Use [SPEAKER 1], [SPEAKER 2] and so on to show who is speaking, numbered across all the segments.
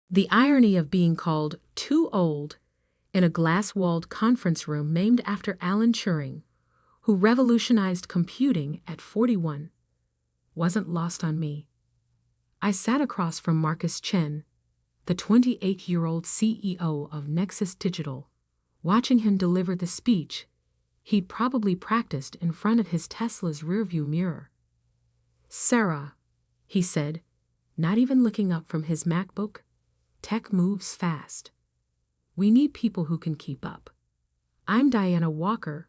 [SPEAKER 1] The irony of being called too old in a glass-walled conference room named after Alan Turing, who revolutionized computing at 41, wasn't lost on me. I sat across from Marcus Chen, the 28-year-old CEO of Nexus Digital, watching him deliver the speech he'd probably practiced in front of his Tesla's rearview mirror. "Sarah," he said, not even looking up from his MacBook, "tech moves fast. We need people who can keep up. I'm Diana Walker,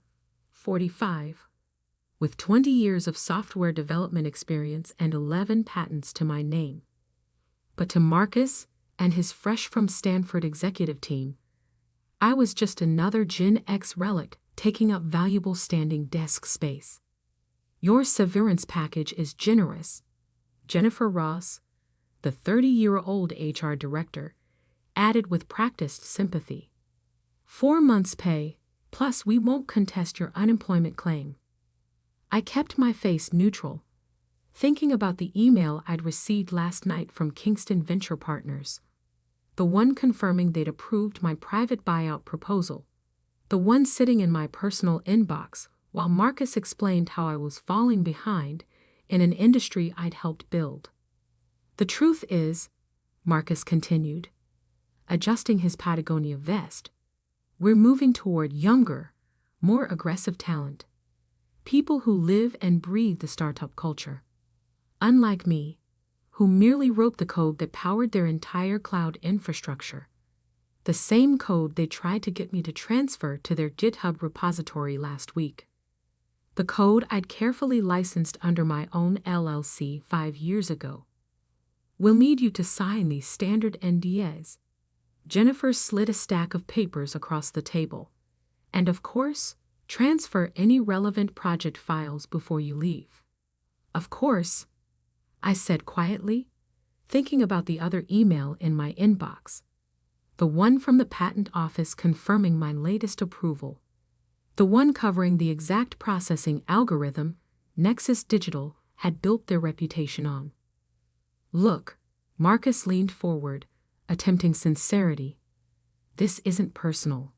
[SPEAKER 1] 45, with 20 years of software development experience and 11 patents to my name." But to Marcus and his fresh-from-Stanford executive team, I was just another Gen X relic taking up valuable standing desk space. "Your severance package is generous," Jennifer Ross, the 30-year-old HR director, added with practiced sympathy. "4 months' pay, plus we won't contest your unemployment claim." I kept my face neutral, thinking about the email I'd received last night from Kingston Venture Partners. The one confirming they'd approved my private buyout proposal. The one sitting in my personal inbox while Marcus explained how I was falling behind in an industry I'd helped build. "The truth is," Marcus continued, adjusting his Patagonia vest, "we're moving toward younger, more aggressive talent. People who live and breathe the startup culture. Unlike me, who merely wrote the code that powered their entire cloud infrastructure. The same code they tried to get me to transfer to their GitHub repository last week. The code I'd carefully licensed under my own LLC 5 years ago. We'll need you to sign these standard NDAs." Jennifer slid a stack of papers across the table. "And of course, transfer any relevant project files before you leave." "Of course," I said quietly, thinking about the other email in my inbox. The one from the patent office confirming my latest approval. The one covering the exact processing algorithm Nexus Digital had built their reputation on. "Look," Marcus leaned forward, attempting sincerity. "This isn't personal.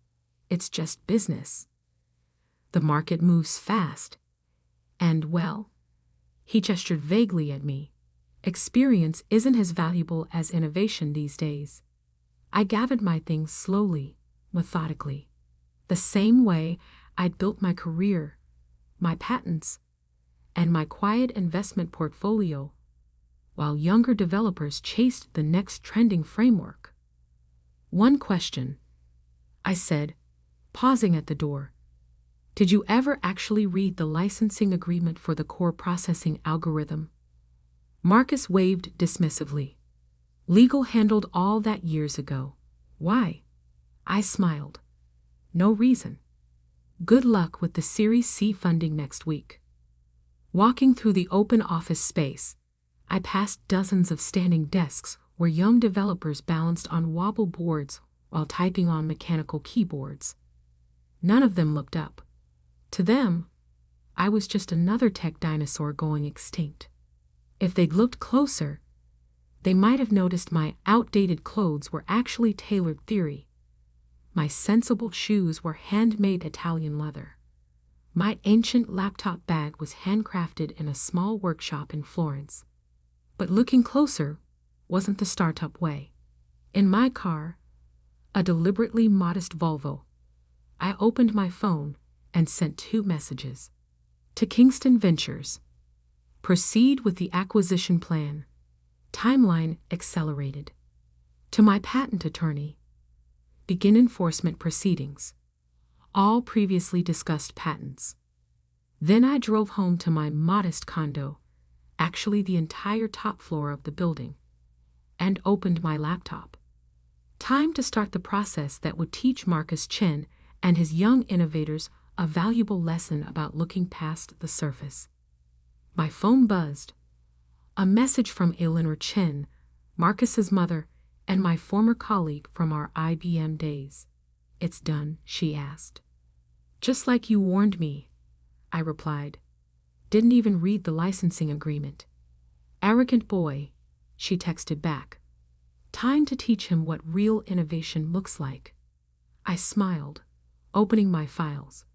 [SPEAKER 1] It's just business. The market moves fast. And, well," he gestured vaguely at me, "experience isn't as valuable as innovation these days." I gathered my things slowly, methodically, the same way I'd built my career, my patents, and my quiet investment portfolio, while younger developers chased the next trending framework. "One question," I said, pausing at the door. "Did you ever actually read the licensing agreement for the core processing algorithm?" Marcus waved dismissively. "Legal handled all that years ago." "Why?" I smiled. "No reason. Good luck with the Series C funding next week." Walking through the open office space, I passed dozens of standing desks where young developers balanced on wobble boards while typing on mechanical keyboards. None of them looked up. To them, I was just another tech dinosaur going extinct. If they'd looked closer, they might have noticed my outdated clothes were actually tailored theory. My sensible shoes were handmade Italian leather. My ancient laptop bag was handcrafted in a small workshop in Florence. But looking closer wasn't the startup way. In my car, a deliberately modest Volvo, I opened my phone and sent 2 messages. To Kingston Ventures: proceed with the acquisition plan. Timeline accelerated. To my patent attorney: begin enforcement proceedings. All previously discussed patents. Then I drove home to my modest condo, actually the entire top floor of the building, and opened my laptop. Time to start the process that would teach Marcus Chen and his young innovators a valuable lesson about looking past the surface. My phone buzzed. A message from Eleanor Chen, Marcus's mother, and my former colleague from our IBM days. "It's done," she asked. "Just like you warned me," I replied. "Didn't even read the licensing agreement." "Arrogant boy," she texted back. Time to teach him what real innovation looks like. I smiled, opening my files.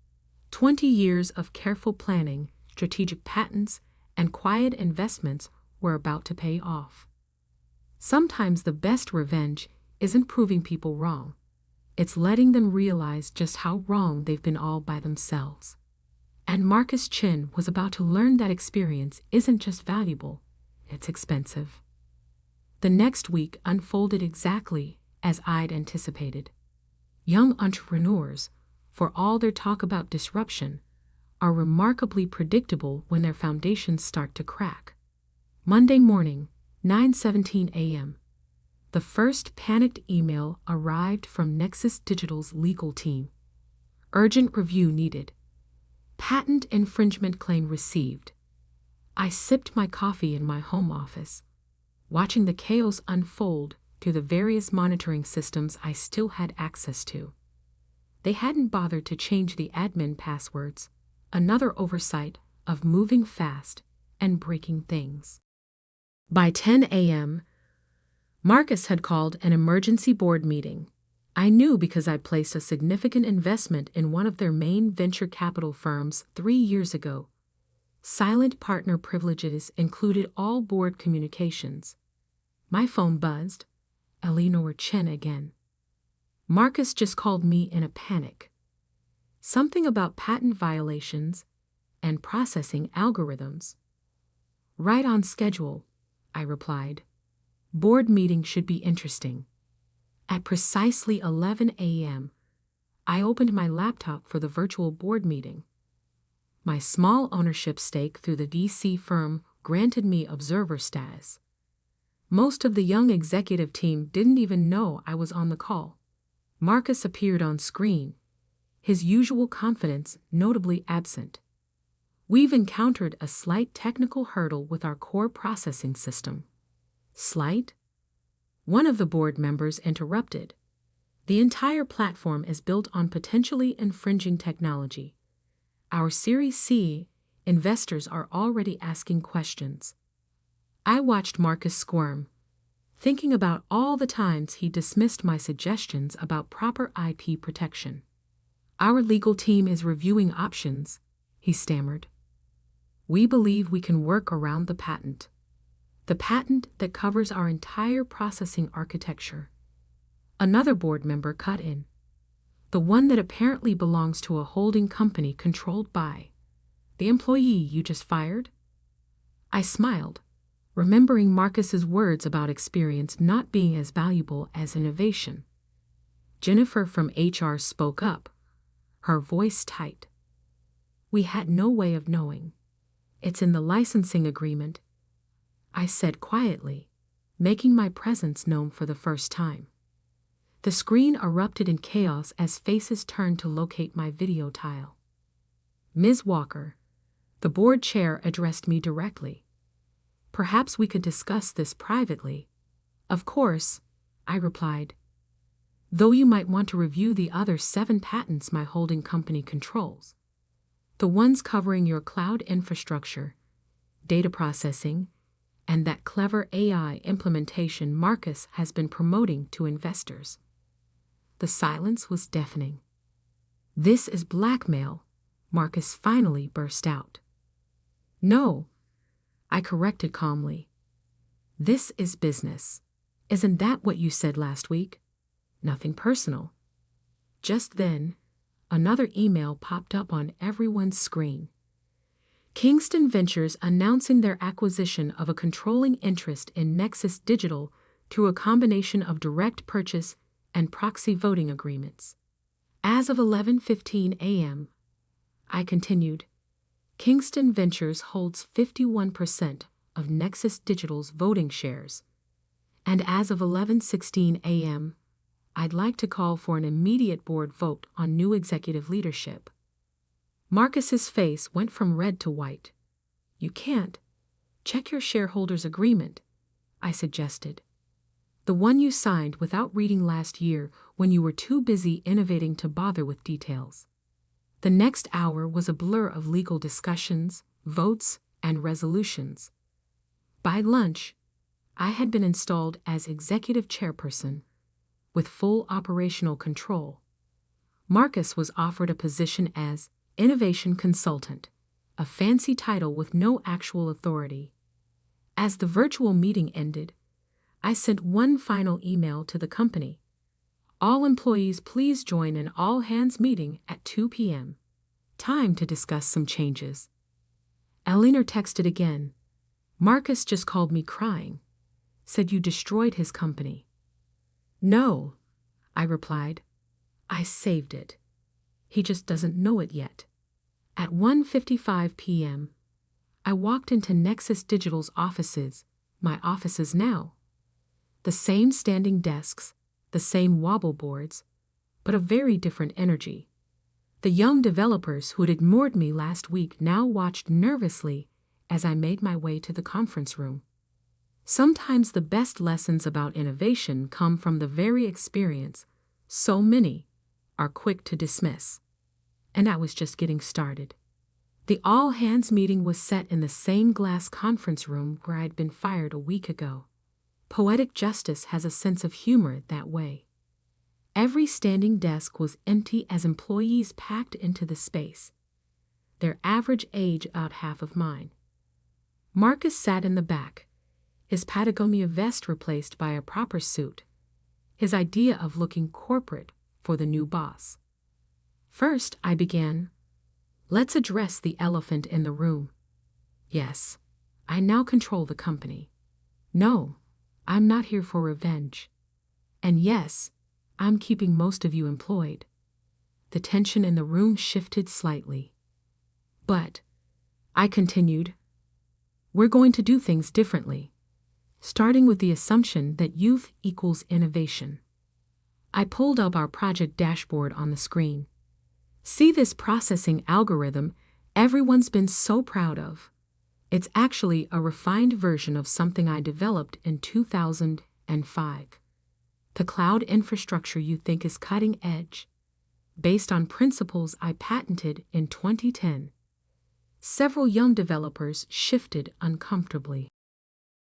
[SPEAKER 1] 20 years of careful planning, strategic patents, and quiet investments were about to pay off. Sometimes the best revenge isn't proving people wrong. It's letting them realize just how wrong they've been all by themselves. And Marcus Chin was about to learn that experience isn't just valuable, it's expensive. The next week unfolded exactly as I'd anticipated. Young entrepreneurs, for all their talk about disruption, are remarkably predictable when their foundations start to crack. Monday morning, 9:17 a.m. The first panicked email arrived from Nexus Digital's legal team. Urgent review needed. Patent infringement claim received. I sipped my coffee in my home office, watching the chaos unfold through the various monitoring systems I still had access to. They hadn't bothered to change the admin passwords, another oversight of moving fast and breaking things. By 10 a.m., Marcus had called an emergency board meeting. I knew because I placed a significant investment in one of their main venture capital firms 3 years ago. Silent partner privileges included all board communications. My phone buzzed. Eleanor Chen again. Marcus just called me in a panic. Something about patent violations and processing algorithms. Right on schedule, I replied. Board meeting should be interesting. At precisely 11 a.m., I opened my laptop for the virtual board meeting. My small ownership stake through the VC firm granted me observer status. Most of the young executive team didn't even know I was on the call. Marcus appeared on screen, his usual confidence notably absent. We've encountered a slight technical hurdle with our core processing system. Slight? One of the board members interrupted. The entire platform is built on potentially infringing technology. Our Series C investors are already asking questions. I watched Marcus squirm, thinking about all the times he dismissed my suggestions about proper IP protection. Our legal team is reviewing options, he stammered. We believe we can work around the patent. The patent that covers our entire processing architecture. Another board member cut in. The one that apparently belongs to a holding company controlled by the employee you just fired? I smiled, remembering Marcus's words about experience not being as valuable as innovation. Jennifer from HR spoke up, her voice tight. We had no way of knowing. It's in the licensing agreement, I said quietly, making my presence known for the first time. The screen erupted in chaos as faces turned to locate my video tile. Ms. Walker, the board chair addressed me directly. Perhaps we could discuss this privately. Of course, I replied. Though you might want to review the other 7 patents my holding company controls. The ones covering your cloud infrastructure, data processing, and that clever AI implementation Marcus has been promoting to investors. The silence was deafening. This is blackmail, Marcus finally burst out. No, I corrected calmly. This is business. Isn't that what you said last week? Nothing personal. Just then, another email popped up on everyone's screen. Kingston Ventures announcing their acquisition of a controlling interest in Nexus Digital through a combination of direct purchase and proxy voting agreements. As of 11:15 a.m., I continued, Kingston Ventures holds 51% of Nexus Digital's voting shares. And as of 11:16 a.m., I'd like to call for an immediate board vote on new executive leadership. Marcus's face went from red to white. You can't. Check your shareholders' agreement, I suggested. The one you signed without reading last year when you were too busy innovating to bother with details. The next hour was a blur of legal discussions, votes, and resolutions. By lunch, I had been installed as executive chairperson, with full operational control. Marcus was offered a position as innovation consultant, a fancy title with no actual authority. As the virtual meeting ended, I sent one final email to the company. All employees please join an all-hands meeting at 2 p.m. Time to discuss some changes. Eleanor texted again. Marcus just called me crying. Said you destroyed his company. No, I replied. I saved it. He just doesn't know it yet. At 1:55 p.m., I walked into Nexus Digital's offices, my offices now. The same standing desks, the same wobble boards, but a very different energy. The young developers who had ignored me last week now watched nervously as I made my way to the conference room. Sometimes the best lessons about innovation come from the very experience so many are quick to dismiss. And I was just getting started. The all-hands meeting was set in the same glass conference room where I'd been fired a week ago. Poetic justice has a sense of humor that way. Every standing desk was empty as employees packed into the space, their average age about half of mine. Marcus sat in the back, his Patagonia vest replaced by a proper suit, his idea of looking corporate for the new boss. First, I began, let's address the elephant in the room. Yes, I now control the company. No, I'm not here for revenge. And yes, I'm keeping most of you employed. The tension in the room shifted slightly. But, I continued, we're going to do things differently, starting with the assumption that youth equals innovation. I pulled up our project dashboard on the screen. See this processing algorithm everyone's been so proud of. It's actually a refined version of something I developed in 2005. The cloud infrastructure you think is cutting edge, based on principles I patented in 2010. Several young developers shifted uncomfortably.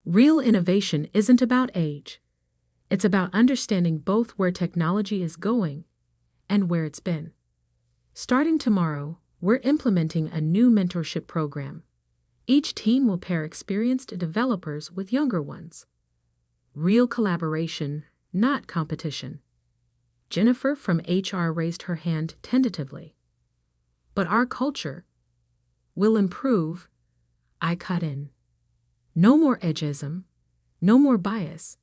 [SPEAKER 1] Real innovation isn't about age. It's about understanding both where technology is going and where it's been. Starting tomorrow, we're implementing a new mentorship program. Each team will pair experienced developers with younger ones. Real collaboration, not competition. Jennifer from HR raised her hand tentatively. But our culture will improve, I cut in. No more ageism, no more bias,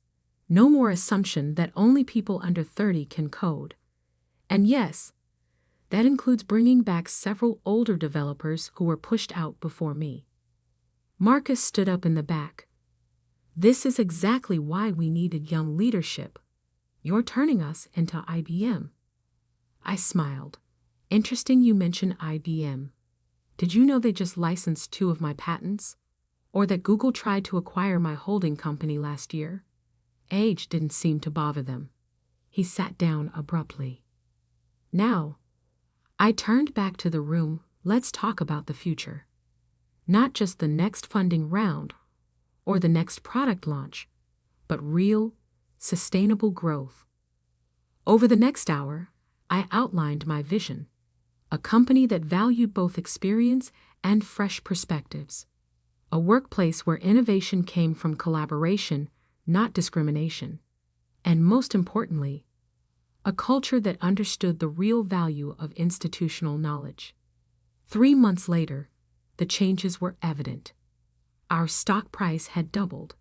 [SPEAKER 1] no more assumption that only people under 30 can code. And yes, that includes bringing back several older developers who were pushed out before me. Marcus stood up in the back. This is exactly why we needed young leadership. You're turning us into IBM. I smiled. Interesting you mention IBM. Did you know they just licensed 2 of my patents? Or that Google tried to acquire my holding company last year? Age didn't seem to bother them. He sat down abruptly. Now, I turned back to the room. Let's talk about the future. Not just the next funding round or the next product launch, but real, sustainable growth. Over the next hour, I outlined my vision, a company that valued both experience and fresh perspectives, a workplace where innovation came from collaboration, not discrimination, and most importantly, a culture that understood the real value of institutional knowledge. 3 months later, the changes were evident. Our stock price had doubled.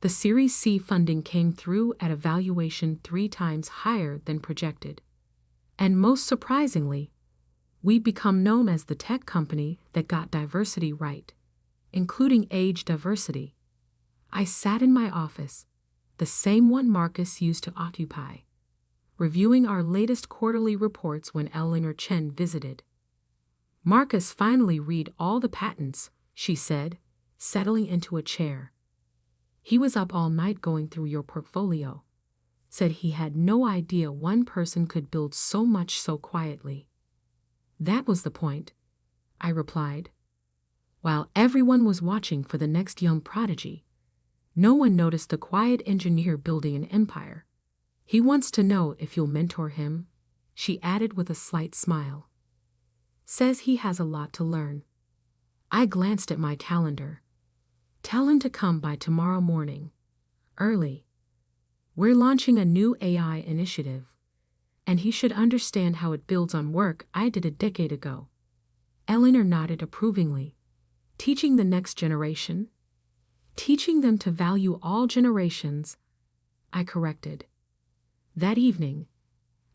[SPEAKER 1] The Series C funding came through at a valuation 3 times higher than projected. And most surprisingly, we've become known as the tech company that got diversity right, including age diversity. I sat in my office, the same one Marcus used to occupy, reviewing our latest quarterly reports when Eleanor Chen visited. Marcus finally read all the patents, she said, settling into a chair. He was up all night going through your portfolio. Said he had no idea one person could build so much so quietly. That was the point, I replied. While everyone was watching for the next young prodigy, No one noticed the quiet engineer building an empire. He wants to know if you'll mentor him, she added with a slight smile. Says he has a lot to learn. I glanced at my calendar. Tell him to come by tomorrow morning. Early. We're launching a new AI initiative, and he should understand how it builds on work I did a decade ago. Eleanor nodded approvingly. Teaching the next generation? Teaching them to value all generations, I corrected. That evening,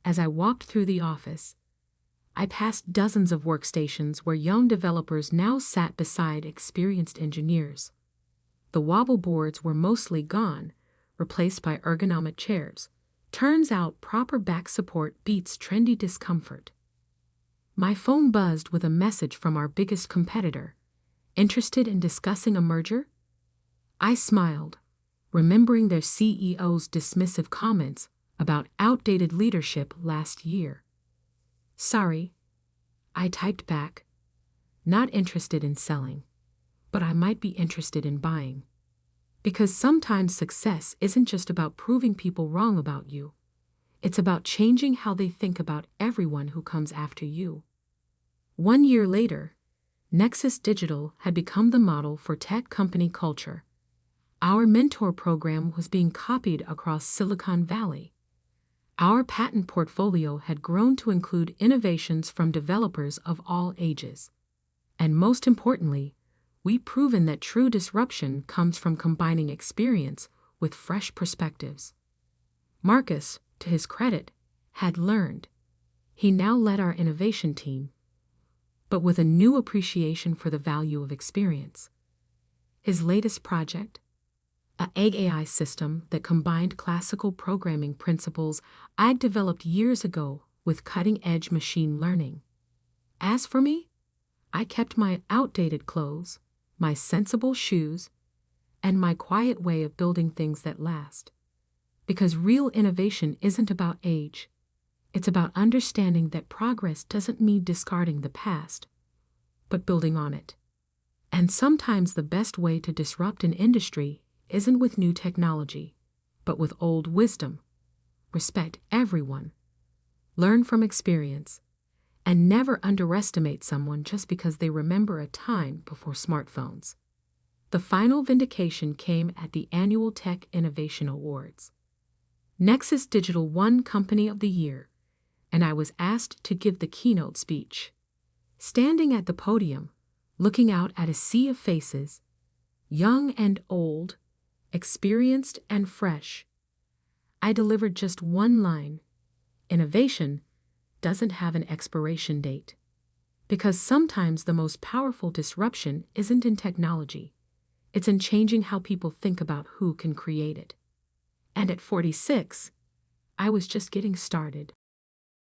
[SPEAKER 1] as I walked through the office, I passed dozens of workstations where young developers now sat beside experienced engineers. The wobble boards were mostly gone, replaced by ergonomic chairs. Turns out proper back support beats trendy discomfort. My phone buzzed with a message from our biggest competitor. Interested in discussing a merger? I smiled, remembering their CEO's dismissive comments about outdated leadership last year. Sorry, I typed back. Not interested in selling, but I might be interested in buying. Because sometimes success isn't just about proving people wrong about you. It's about changing how they think about everyone who comes after you. 1 year later, Nexus Digital had become the model for tech company culture. Our mentor program was being copied across Silicon Valley. Our patent portfolio had grown to include innovations from developers of all ages. And most importantly, we'd proven that true disruption comes from combining experience with fresh perspectives. Marcus, to his credit, had learned. He now led our innovation team, but with a new appreciation for the value of experience. His latest project, an AI system that combined classical programming principles I'd developed years ago with cutting-edge machine learning. As for me, I kept my outdated clothes, my sensible shoes, and my quiet way of building things that last. Because real innovation isn't about age. It's about understanding that progress doesn't mean discarding the past, but building on it. And sometimes the best way to disrupt an industry isn't with new technology, but with old wisdom. Respect everyone. Learn from experience. And never underestimate someone just because they remember a time before smartphones. The final vindication came at the annual Tech Innovation Awards. Nexus Digital won Company of the Year, and I was asked to give the keynote speech. Standing at the podium, looking out at a sea of faces, young and old, experienced and fresh, I delivered just one line. Innovation doesn't have an expiration date. Because sometimes the most powerful disruption isn't in technology. It's in changing how people think about who can create it. And at 46, I was just getting started.